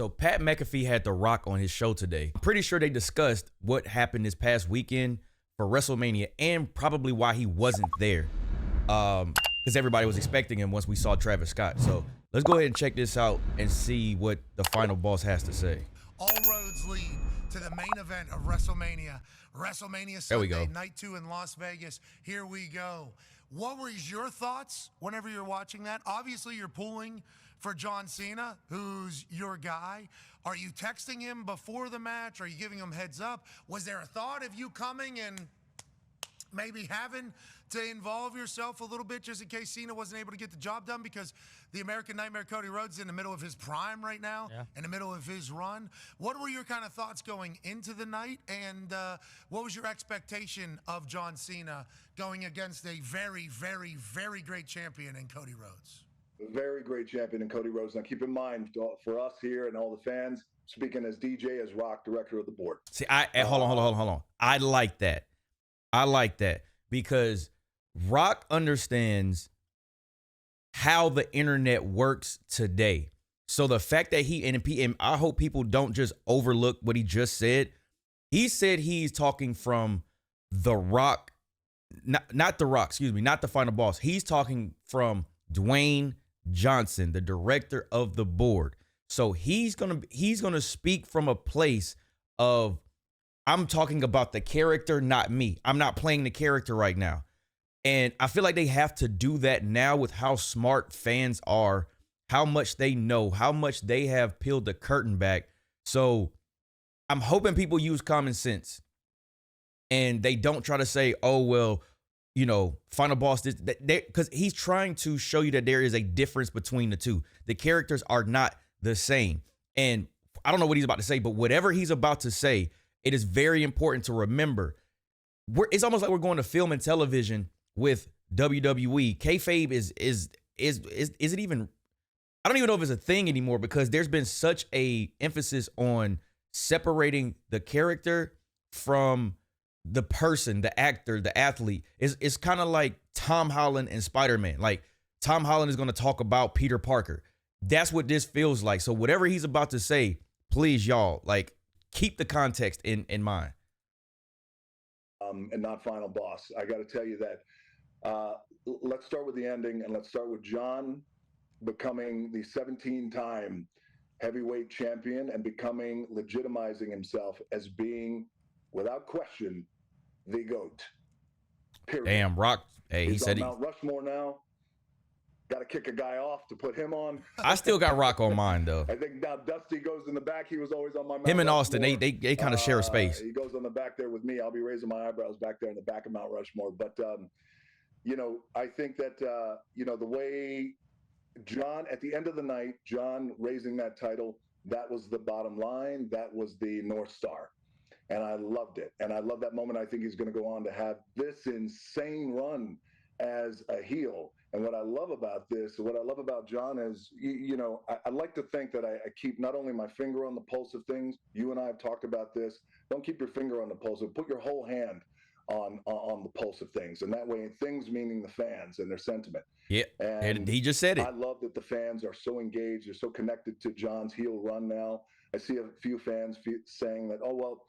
So Pat McAfee had The Rock on his show today. I'm pretty sure they discussed what happened this past weekend for WrestleMania and probably why he wasn't there. Because everybody was expecting him once we saw Travis Scott. So let's go ahead and check this out and see what the final boss has to say. All roads lead to the main event of WrestleMania. WrestleMania There we Sunday, go. night 2 in Las Vegas. Here we go. What were your thoughts whenever you're watching that? Obviously, you're pulling for John Cena, who's your guy. Are you texting him before the match? Are you giving him heads up? Was there a thought of you coming and maybe having to involve yourself a little bit just in case Cena wasn't able to get the job done? Because the American Nightmare Cody Rhodes is in the middle of his prime right now, in the middle of his run. What were your kind of thoughts going into the night? And what was your expectation of John Cena going against a very, very, very great champion in Cody Rhodes? Very great champion in Cody Rhodes. Now, keep in mind, for us here and all the fans, speaking as DJ, as Rock, director of the board. See, hold on. I like that. Because Rock understands how the internet works today. So the fact that and I hope people don't just overlook what he just said. He said he's talking from The Rock, not The Rock, not the final boss. He's talking from Dwayne Johnson, the director of the board. So he's gonna speak from a place of, I'm talking about the character, not me. I'm not playing the character right now. And I feel like they have to do that now with how smart fans are, how much they know, how much they have peeled the curtain back. So I'm hoping people use common sense and they don't try to say, oh, well, you know, final boss, because he's trying to show you that there is a difference between the two. The characters are not the same. And I don't know what he's about to say, but whatever he's about to say, it is very important to remember. It's almost like we're going to film and television with WWE. Kayfabe is it even, I don't even know if it's a thing anymore, because there's been such a emphasis on separating the character from the person, the actor, the athlete. It's kind of like Tom Holland and Spider-Man. Like, Tom Holland is going to talk about Peter Parker. That's what this feels like. So whatever he's about to say, please, y'all, like, keep the context in mind. And not final boss. I got to tell you that. Let's start with the ending, and let's start with John becoming the 17-time heavyweight champion and legitimizing himself as being, without question, the GOAT. Period. Damn, Rock. Hey, he said on Mount Rushmore now. Got to kick a guy off to put him on. I still got Rock on mine, though. I think now Dusty goes in the back. He was always on my Mount Him and Rushmore. Austin, they kind of share a space. He goes on the back there with me. I'll be raising my eyebrows back there in the back of Mount Rushmore. But, you know, I think that, you know, the way John, at the end of the night, John raising that title, that was the bottom line. That was the North Star. And I loved it. And I love that moment. I think he's going to go on to have this insane run as a heel. And what I love about this, what I love about John is, you know, I like to think that I keep not only my finger on the pulse of things. You and I have talked about this. Don't keep your finger on the pulse. Put your whole hand on the pulse of things. And that way, things meaning the fans and their sentiment. Yeah, and he just said it. I love that the fans are so engaged. They're so connected to John's heel run now. I see a few fans saying that, oh, well,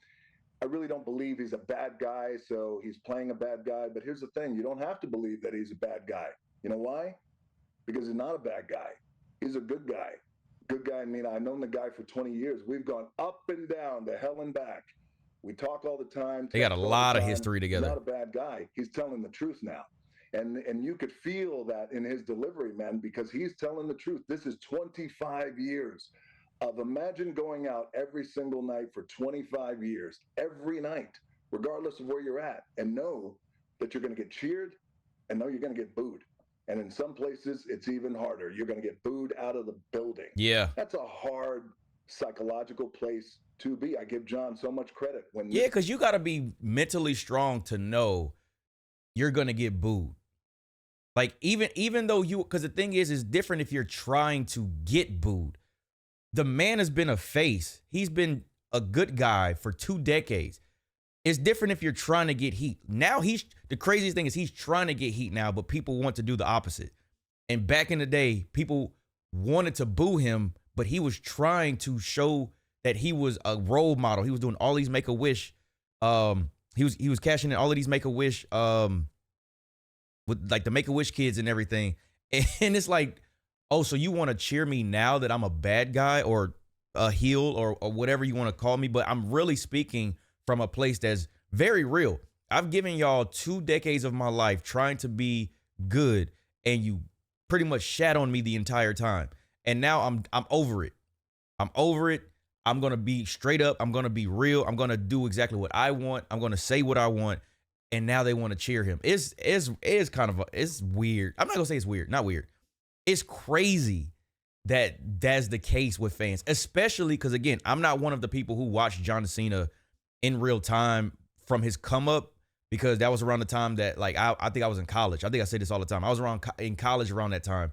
I really don't believe he's a bad guy, so he's playing a bad guy. But here's the thing. You don't have to believe that he's a bad guy. You know why? Because he's not a bad guy. He's a good guy. Good guy, I mean, I've known the guy for 20 years. We've gone up and down, to hell and back. We talk all the time. They got a lot of history together. He's not a bad guy. He's telling the truth now. And you could feel that in his delivery, man, because he's telling the truth. This is 25 years of, imagine going out every single night for 25 years, every night, regardless of where you're at, and know that you're going to get cheered and know you're going to get booed. And in some places, it's even harder. You're going to get booed out of the building. Yeah. That's a hard psychological place to be. I give John so much credit. Yeah, because you got to be mentally strong to know you're going to get booed. Like, even though because the thing is, it's different if you're trying to get booed. The man has been a face. He's been a good guy for 2 decades. It's different if you're trying to get heat. Now the craziest thing is he's trying to get heat now, but people want to do the opposite. And back in the day, people wanted to boo him, but he was trying to show that he was a role model. He was doing all these Make-A-Wish. He was cashing in all of these Make-A-Wish with like the Make-A-Wish kids and everything. And it's like, oh, so you want to cheer me now that I'm a bad guy or a heel or whatever you want to call me? But I'm really speaking from a place that's very real. I've given y'all 2 decades of my life trying to be good, and you pretty much shat on me the entire time. And now I'm over it. I'm over it. I'm going to be straight up. I'm going to be real. I'm going to do exactly what I want. I'm going to say what I want. And now they want to cheer him. It's kind of it's weird. I'm not going to say it's weird. Not weird. It's crazy that that's the case with fans, especially because, again, I'm not one of the people who watched John Cena in real time from his come up, because that was around the time that, like, I think I was in college. I think I say this all the time. I was in college around that time.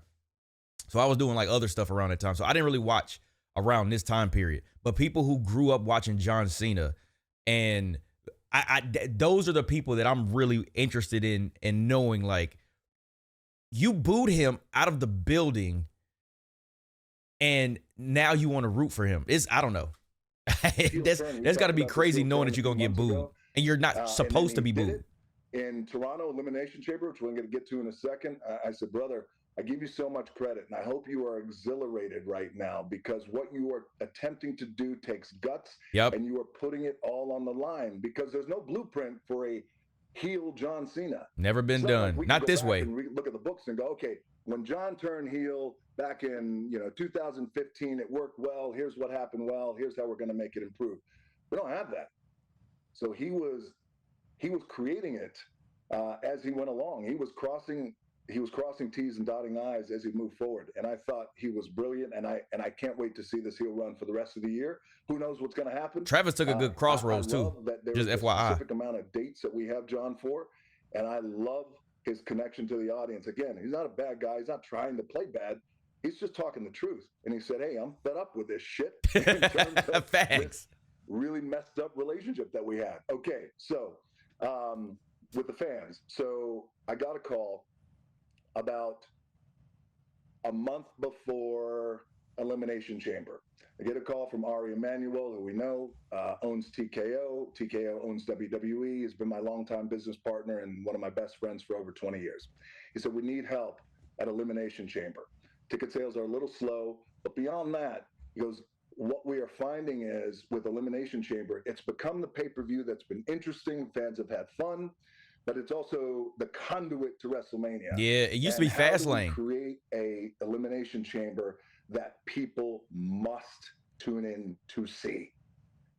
So I was doing like other stuff around that time. So I didn't really watch around this time period. But people who grew up watching John Cena, and those are the people that I'm really interested in knowing, like, you booed him out of the building and now you want to root for him. I don't know. That's got to be crazy knowing that you're going to get booed and you're not supposed to be booed. In Toronto Elimination Chamber, which we're going to get to in a second, I said, brother, I give you so much credit, and I hope you are exhilarated right now, because what you are attempting to do takes guts, and you are putting it all on the line, because there's no blueprint for a heel John Cena. Never been done. Not this way. Look at the books and go, okay, when John turned heel back in 2015, it worked well. Here's what happened well. Here's how we're going to make it improve. We don't have that. So he was creating it as he went along. He was crossing T's and dotting I's as he moved forward. And I thought he was brilliant. And I can't wait to see this heel run for the rest of the year. Who knows what's going to happen? Travis took a good crossroads too. Just FYI. Specific amount of dates that we have John for. And I love his connection to the audience. Again, he's not a bad guy. He's not trying to play bad. He's just talking the truth. And he said, hey, I'm fed up with this shit. In terms of Thanks. Really messed up relationship that we had. Okay, so with the fans. So I got a call about a month before Elimination Chamber. I get a call from Ari Emanuel, who we know owns TKO. TKO owns WWE. He's been my longtime business partner and one of my best friends for over 20 years. He said, we need help at Elimination Chamber. Ticket sales are a little slow, but beyond that, he goes, what we are finding is with Elimination Chamber, it's become the pay-per-view that's been interesting. Fans have had fun, but it's also the conduit to WrestleMania. Yeah, it used to be Fastlane. Create a Elimination Chamber that people must tune in to see.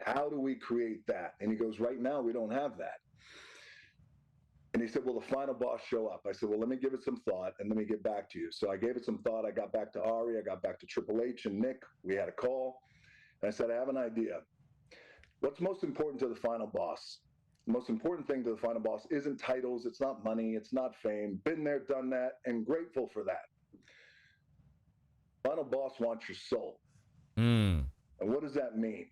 How do we create that? And he goes, right now, we don't have that. And he said, will the final boss show up? I said, well, let me give it some thought and let me get back to you. So I gave it some thought. I got back to Ari. I got back to Triple H and Nick. We had a call. And I said, I have an idea. What's most important to the final boss? The most important thing to the final boss isn't titles. It's not money. It's not fame. Been there, done that, and grateful for that. Final boss wants your soul. And what does that mean?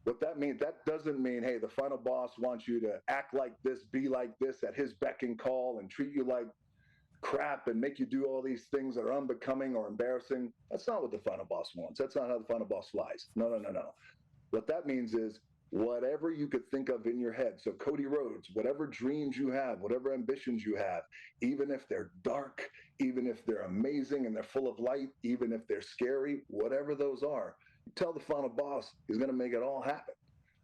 What that means, that doesn't mean, hey, the final boss wants you to act like this, be like this at his beck and call and treat you like crap and make you do all these things that are unbecoming or embarrassing. That's not what the final boss wants. That's not how the final boss flies. No. What that means is whatever you could think of in your head. So Cody Rhodes, whatever dreams you have, whatever ambitions you have, even if they're dark, even if they're amazing and they're full of light, even if they're scary, whatever those are, you tell the final boss he's going to make it all happen.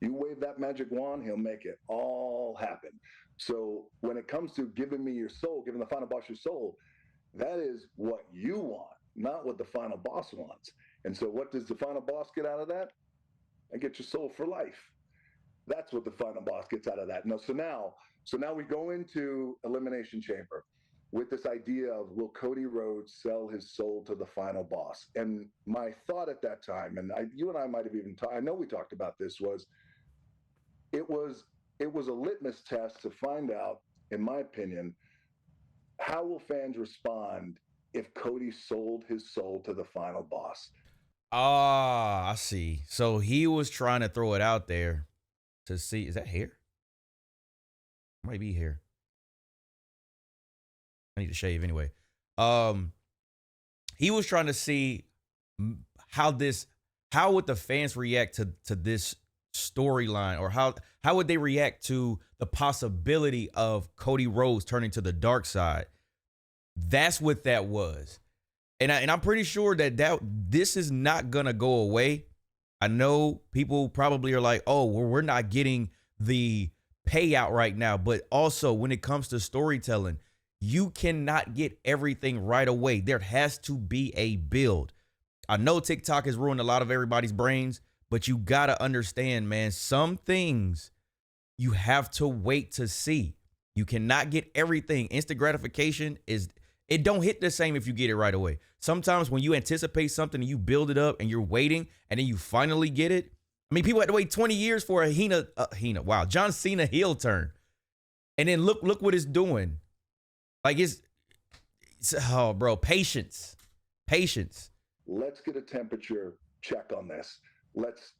You wave that magic wand, he'll make it all happen. So when it comes to giving me your soul, giving the final boss your soul, that is what you want, not what the final boss wants. And so what does the final boss get out of that? I get your soul for life. That's what the final boss gets out of that. So now we go into Elimination Chamber with this idea of, will Cody Rhodes sell his soul to the final boss? And my thought at that time, and you and I might have even I know we talked about this, was it was a litmus test to find out, in my opinion, how will fans respond if Cody sold his soul to the final boss? I see. So he was trying to throw it out there to see. Is that hair? Might be hair. I need to shave anyway. He was trying to see how would the fans react to this storyline, or how would they react to the possibility of Cody Rhodes turning to the dark side? That's what that was. And I'm pretty sure that this is not gonna go away. I know people probably are like, oh, well, we're not getting the payout right now. But also, when it comes to storytelling, you cannot get everything right away. There has to be a build. I know TikTok has ruined a lot of everybody's brains, but you gotta understand, man, some things you have to wait to see. You cannot get everything. Instant gratification it don't hit the same if you get it right away. Sometimes when you anticipate something and you build it up and you're waiting and then you finally get it. I mean, people had to wait 20 years for John Cena heel turn. And then look what it's doing. Like it's oh, bro, patience. Let's get a temperature check on this. Let's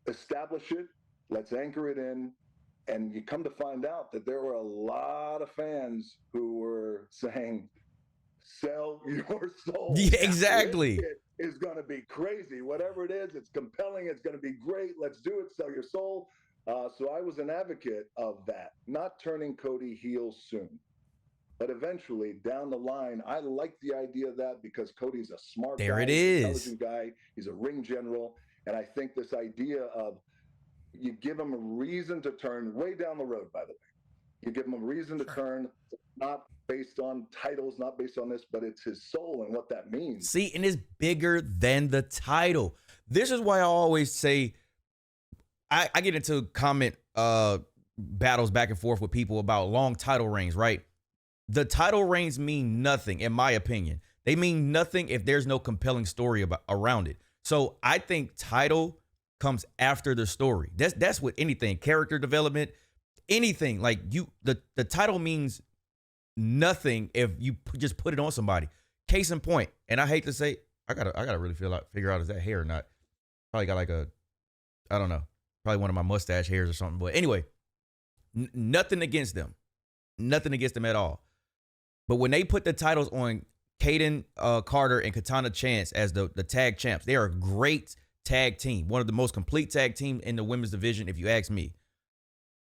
establish it. Let's anchor it in. And you come to find out that there were a lot of fans who were saying, sell your soul. Yeah, exactly. It is going to be crazy. Whatever it is, it's compelling. It's going to be great. Let's do it. Sell your soul. So I was an advocate of that, not turning Cody heel soon. But eventually, down the line, I like the idea of that because Cody's a smart guy. There it is. Intelligent guy. He's a ring general. And I think this idea of you give him a reason to turn way down the road, by the way. You give him a reason to turn, not based on titles, not based on this, but it's his soul and what that means. See, and it's bigger than the title. This is why I always say, I get into comment battles back and forth with people about long title reigns, right? The title reigns mean nothing, in my opinion. They mean nothing if there's no compelling story around it. So I think title comes after the story. That's with anything, character development, anything. Like the title means nothing if you just put it on somebody. Case in point, and I hate to say, I gotta really figure out is that hair or not. Probably got like I don't know, probably one of my mustache hairs or something. But anyway, nothing against them at all. But when they put the titles on Kaden Carter and Katana Chance as the tag champs, they are a great tag team, one of the most complete tag teams in the women's division, if you ask me.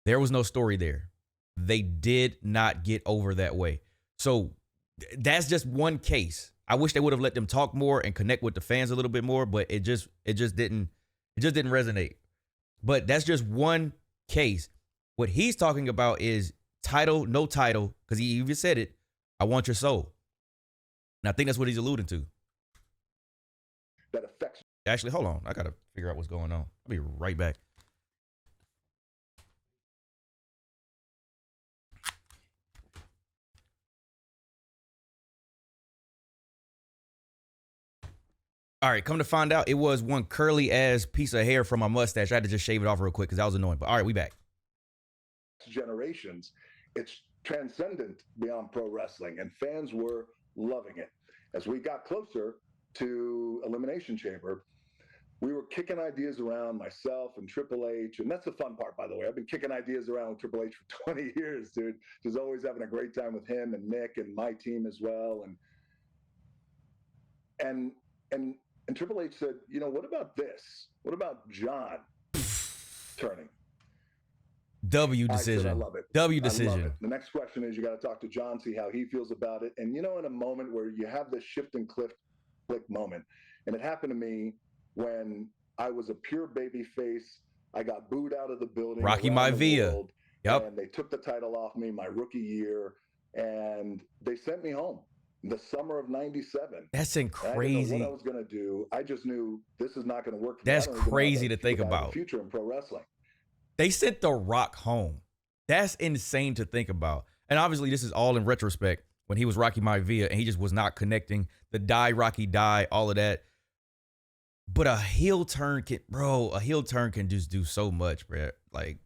There was no story there. They did not get over that way. So that's just one case. I wish they would have let them talk more and connect with the fans a little bit more, but it just didn't resonate. But that's just one case. What he's talking about is title, no title, because he even said it. I want your soul. And I think that's what he's alluding to. That affects. Actually, hold on. I got to figure out what's going on. I'll be right back. All right, come to find out, it was one curly ass piece of hair from my mustache. I had to just shave it off real quick because that was annoying. But all right, we back. Generations, it's transcendent beyond pro wrestling, and fans were loving it. As we got closer to Elimination Chamber, we were kicking ideas around, myself and Triple H, and that's the fun part, by the way. I've been kicking ideas around with Triple H for 20 years, dude. Just always having a great time with him and Nick and my team as well. And Triple H said, you know, what about this? What about John turning? W decision. I love it. W decision. I love it. The next question is you got to talk to John, see how he feels about it. And, you know, in a moment where you have this shift and click moment, and it happened to me when I was a pure baby face. I got booed out of the building. Rocky Maivia. Yep. And they took the title off me my rookie year, and they sent me home. The summer of '97. That's crazy. I didn't know what I was going to do. I just knew this is not going to work. That's crazy to think about. Future in pro wrestling. They sent The Rock home. That's insane to think about. And obviously, this is all in retrospect when he was Rocky Maivia and he just was not connecting. The die, Rocky die, all of that. But a heel turn can just do so much, bro. Like,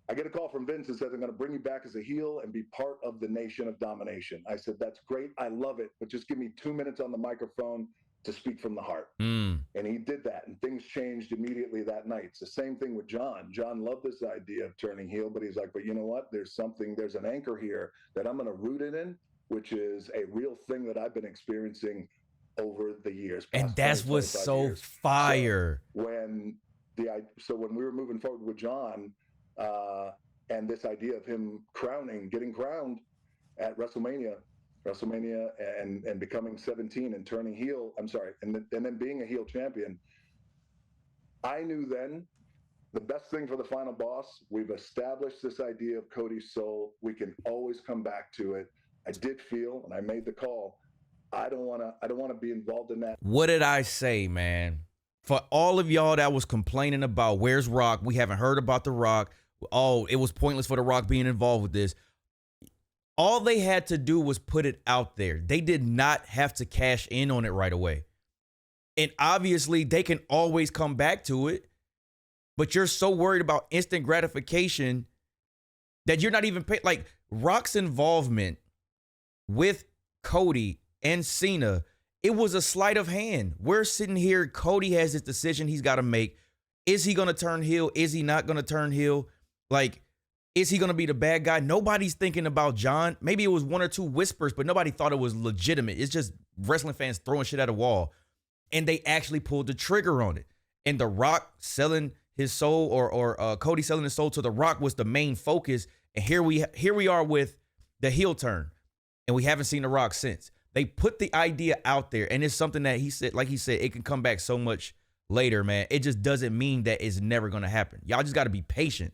I get a call from Vince and says, I'm going to bring you back as a heel and be part of the Nation of Domination. I said, that's great. I love it. But just give me 2 minutes on the microphone to speak from the heart. And he did that, and things changed immediately that night. It's the same thing with John. John loved this idea of turning heel, but he's like, but you know what? There's an anchor here that I'm going to root it in, which is a real thing that I've been experiencing over the years. And past that's 20, what's 25 so years. fire. So when we were moving forward with John, and this idea of him getting crowned at WrestleMania, and becoming 17 and turning heel. I'm sorry, and then being a heel champion. I knew then the best thing for the final boss. We've established this idea of Cody's soul. We can always come back to it. I did feel, and I made the call. I don't want to be involved in that. What did I say, man? For all of y'all that was complaining about where's Rock, we haven't heard about The Rock. Oh, it was pointless for The Rock being involved with this. All they had to do was put it out there. They did not have to cash in on it right away. And obviously, they can always come back to it. But you're so worried about instant gratification that you're not even paying. Like, Rock's involvement with Cody and Cena, it was a sleight of hand. We're sitting here. Cody has this decision he's got to make. Is he going to turn heel? Is he not going to turn heel? Like, is he going to be the bad guy? Nobody's thinking about John. Maybe it was one or two whispers, but nobody thought it was legitimate. It's just wrestling fans throwing shit at a wall. And they actually pulled the trigger on it. And The Rock selling his soul, or Cody selling his soul to The Rock, was the main focus. And here we are with the heel turn. And we haven't seen The Rock since. They put the idea out there, and it's something that he said, it can come back so much later, man. It just doesn't mean that it's never going to happen. Y'all just got to be patient.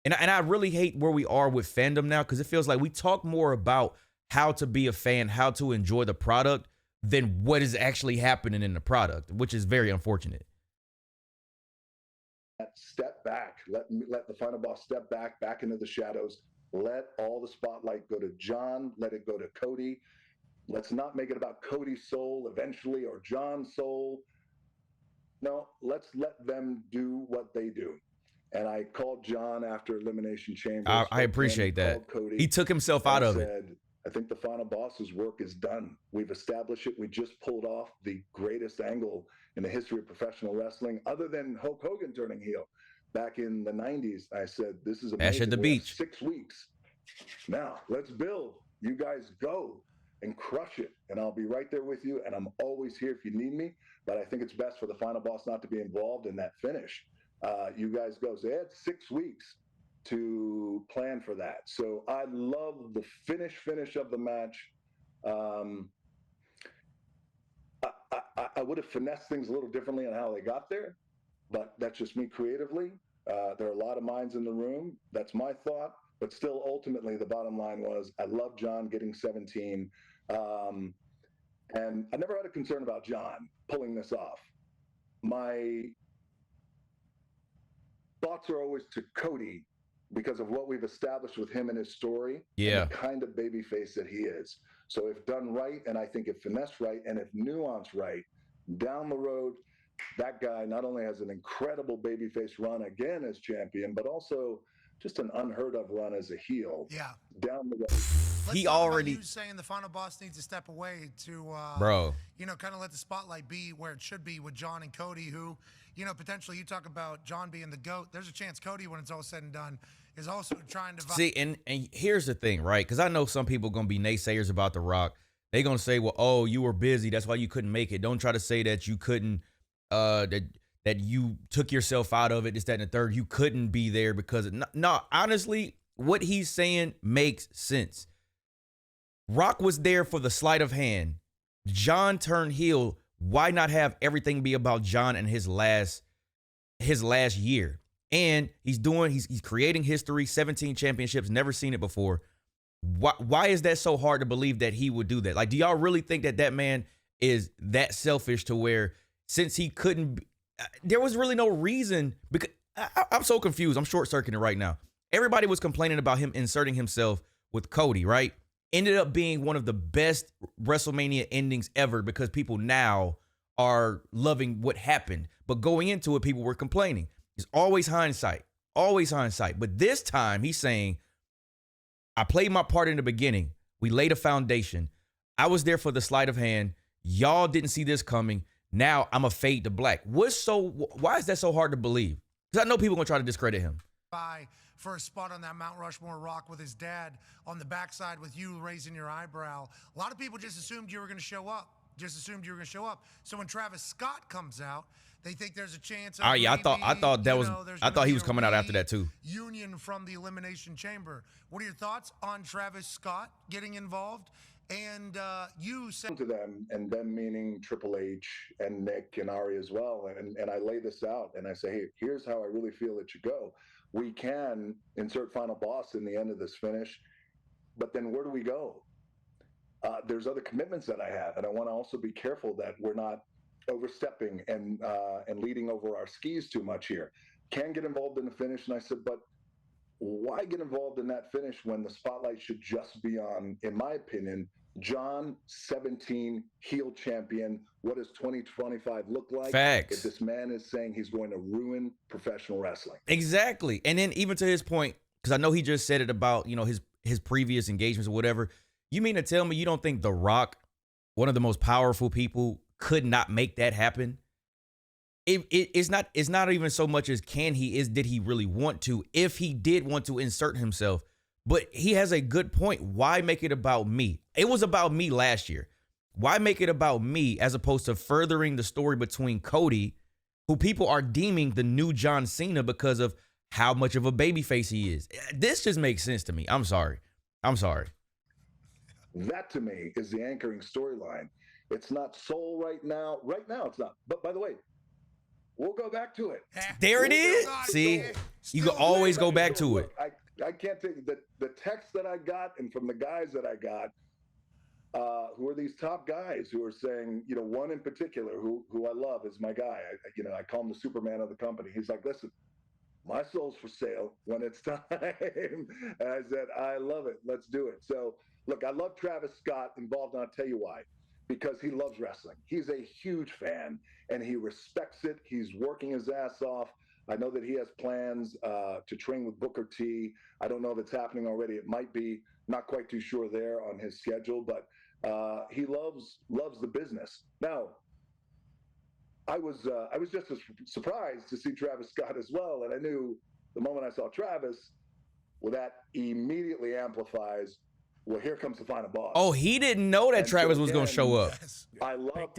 And I really hate where we are with fandom now, because it feels like we talk more about how to be a fan, how to enjoy the product, than what is actually happening in the product, which is very unfortunate. Step back. Let the final boss step back into the shadows. Let all the spotlight go to John. Let it go to Cody. Let's not make it about Cody's soul eventually, or John's soul. No, let's let them do what they do. And I called John after Elimination Chamber. I appreciate that. Cody, he took himself out of it. I think the final boss's work is done. We've established it. We just pulled off the greatest angle in the history of professional wrestling, other than Hulk Hogan turning heel back in the 90s. I said, this is amazing. Ash at the beach. 6 weeks. Now, let's build. You guys go and crush it. And I'll be right there with you. And I'm always here if you need me. But I think it's best for the final boss not to be involved in that finish. You guys go. So they had 6 weeks to plan for that. So I love the finish of the match. I would have finessed things a little differently on how they got there, but that's just me creatively. There are a lot of minds in the room. That's my thought. But still, ultimately, the bottom line was I love John getting 17. And I never had a concern about John pulling this off. My thoughts are always to Cody, because of what we've established with him and his story, and the kind of babyface that he is. So if done right, and I think if finessed right, and if nuanced right, down the road, that guy not only has an incredible babyface run again as champion, but also just an unheard of run as a heel. Yeah. Down the road. Let's talk about you saying the final boss needs to step away to, kind of let the spotlight be where it should be with John and Cody, who, potentially you talk about John being the GOAT. There's a chance Cody, when it's all said and done, is also trying to... See, and here's the thing, right? Because I know some people are going to be naysayers about The Rock. They're going to say, well, oh, you were busy. That's why you couldn't make it. Don't try to say that you couldn't, that you took yourself out of it, this, that, and the third. You couldn't be there because... No, honestly, what he's saying makes sense. Rock was there for the sleight of hand. John turned heel. Why not have everything be about John and his last year? And he's creating history, 17 championships, never seen it before. Why is that so hard to believe that he would do that? Like, do y'all really think that man is that selfish to where, since he couldn't, there was really no reason? Because I'm so confused. I'm short-circuiting right now. Everybody was complaining about him inserting himself with Cody, right? Ended up being one of the best WrestleMania endings ever because people now are loving what happened. But going into it, people were complaining. It's always hindsight, always hindsight. But this time he's saying, I played my part in the beginning. We laid a foundation. I was there for the sleight of hand. Y'all didn't see this coming. Now I'm a fade to black. Why is that so hard to believe? Because I know people are going to try to discredit him. For a spot on that Mount Rushmore rock with his dad on the backside with you raising your eyebrow. A lot of people just assumed you were going to show up. just assumed you were going to show up. So when Travis Scott comes out, they think there's a chance. Oh yeah, I thought that was. I thought he was coming out after that too. Union from the Elimination Chamber. What are your thoughts on Travis Scott getting involved? And you said to them, and them meaning Triple H and Nick and Ari as well. And I lay this out and I say, hey, here's how I really feel it should go. We can insert final boss in the end of this finish, but then where do we go? There's other commitments that I have, and I want to also be careful that we're not overstepping and leading over our skis too much here. Can get involved in the finish, and I said, but why get involved in that finish when the spotlight should just be on, in my opinion, John 17 heel champion? What does 2025 look like? Facts. If this man is saying he's going to ruin professional wrestling. Exactly. And then even to his point, because I know he just said it about, his previous engagements or whatever. You mean to tell me you don't think The Rock, one of the most powerful people, could not make that happen? It's not even so much as did he really want to? If he did want to insert himself, but he has a good point. Why make it about me? It was about me last year. Why make it about me as opposed to furthering the story between Cody, who people are deeming the new John Cena because of how much of a babyface he is? This just makes sense to me. I'm sorry. That to me is the anchoring storyline. It's not soul right now. Right now it's not. But by the way, we'll go back to it. There it is. See, you can always go back to it. I can't take the text that I got and from the guys that I got, who are these top guys who are saying, one in particular who I love is my guy. I call him the Superman of the company. He's like, listen, my soul's for sale when it's time. And I said, I love it. Let's do it. So look, I love Travis Scott involved, and I'll tell you why. Because he loves wrestling. He's a huge fan, and he respects it. He's working his ass off. I know that he has plans to train with Booker T. I don't know if it's happening already. It might be. Not quite too sure there on his schedule, but he loves the business. Now, I was just as surprised to see Travis Scott as well, and I knew the moment I saw Travis, well, that immediately amplifies. Well, here comes the final boss. Oh, he didn't know that Travis was going to show up. Yes. I love.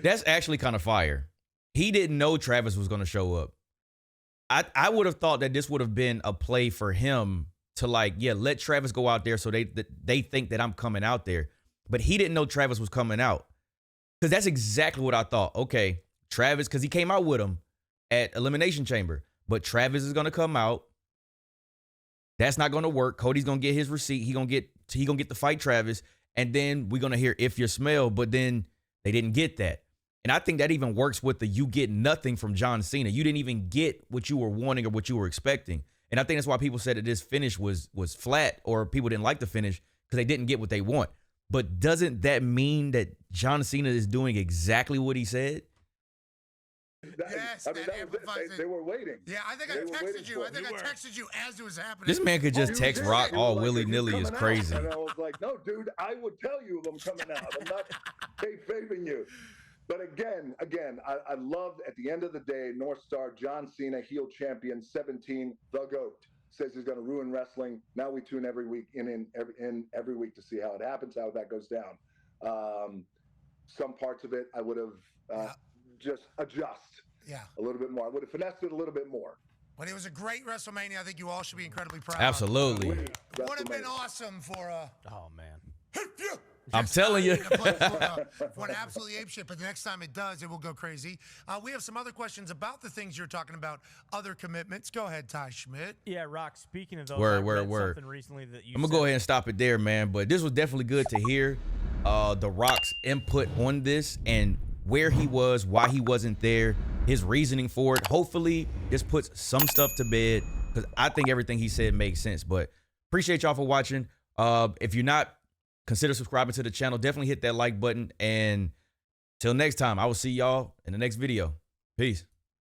That's actually kind of fire. He didn't know Travis was going to show up. I would have thought that this would have been a play for him to let Travis go out there so they think that I'm coming out there. But he didn't know Travis was coming out. Because that's exactly what I thought. Okay, Travis, because he came out with him at Elimination Chamber. But Travis is going to come out. That's not going to work. Cody's going to get his receipt. He going to get the fight Travis. And then we're going to hear If You Smell. But then they didn't get that. And I think that even works with you get nothing from John Cena. You didn't even get what you were wanting or what you were expecting. And I think that's why people said that this finish was flat, or people didn't like the finish because they didn't get what they want. But doesn't that mean that John Cena is doing exactly what he said? Yes, they were waiting. Yeah, I think I texted you. I texted you as it was happening. This man could just text Rock all willy-nilly is crazy. And I was like, no, dude, I would tell you if I'm coming out. I'm not kayfabing you. But again, I loved, at the end of the day, North Star, John Cena, heel champion, 17, the GOAT, says he's going to ruin wrestling. Now we tune every week every week to see how it happens, how that goes down. Some parts of it I would have just adjust a little bit more. I would have finessed it a little bit more. But it was a great WrestleMania. I think you all should be incredibly proud. Absolutely. Would have been awesome for Oh, man. I'm telling you. for an absolutely ape shit, but the next time it does, it will go crazy. We have some other questions about the things you're talking about, other commitments. Go ahead, Ty Schmidt. Yeah, Rock, speaking of those, Word. something recently that you I'm going to go ahead and stop it there, man. But this was definitely good to hear The Rock's input on this and where he was, why he wasn't there, his reasoning for it. Hopefully, this puts some stuff to bed, because I think everything he said makes sense. But appreciate y'all for watching. If you're not, consider subscribing to the channel. Definitely hit that like button. And till next time, I will see y'all in the next video. Peace.